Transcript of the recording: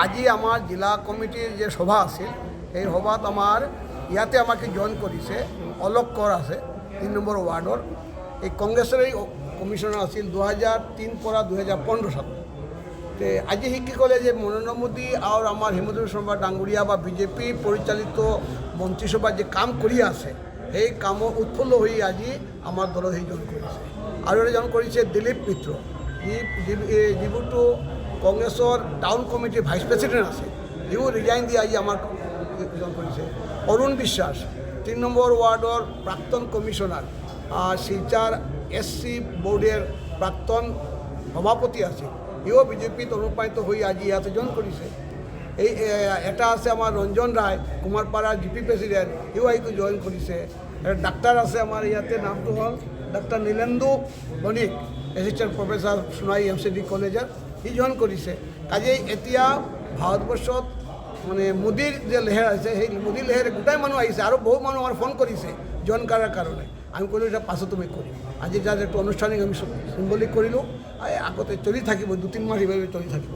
আজি আমার জিলা কমিটির যে সভা আছিল এই সভাত আমার ইয়াতে আমাকে জয়েন করেছে অলোক কর আছে 3 নম্বর ওয়ার্ডর এই কংগ্রেসের এই কমিশনার আছিল 2003 পৰা 2015 সাল তো আজি সি কি ক'লে যে নৰেন্দ্ৰ মোদী আৰ আমাৰ হিমন্ত বিশ্ব শৰ্মা ডাঙৰীয়া বা বিজেপি পৰিচালিত মন্ত্ৰিসভা যে কাম কৰি আছে সেই কামৰ উৎফুল্ল হয়ে আজি আমাৰ দল সেই জয়েন কৰেছে আৰ জয়েন কৰেছে দিলীপ মিত্ৰ যিবোৰটো কংগ্রেসের টাউন কমিটির ভাইস প্রেসিডেন্ট আছে ইও রিজাইন দিয়ে আজি আমার জয়েন করেছে অরুণ বিশ্বাস 3 নম্বর ওয়ার্ডর প্রাক্তন কমিশনার শিলচার এসসি বোর্ডের প্রাক্তন সভাপতি আছে ইও বিজেপিত অনুপ্রাণিত হয়ে আজি ইয়াতে জয়েন করেছে এই এটা আছে আমার রঞ্জন রায় কুমারপাড়ার জিপি প্রেসিডেন্ট ইও আইকো জয়েন করেছে ডাক্তার আছে আমার ইয়াতে নামটো হল ডাক্তার নীলেন্দু বণিক এসিস্ট্যান্ট প্রফেসর সোনাই এমসিডি কলেজের ই জয়েন করেছে কাজেই এতিয়া ভারতবর্ষত মানে মোদীর যে লেহের আছে সেই মোদীর লেহের গোটাই মানুষ আহিছে আর বহু মানুষ আমার ফোন করেছে জয়েন করার কারণে আমি কইলো এটা পাছত তুমি করি আজি যার একটু আনুষ্ঠানিক আমি সিম্বলিক করিলো আগতে চলি থাকিব 2-3 মাস এইভাবে চলি থাকিব।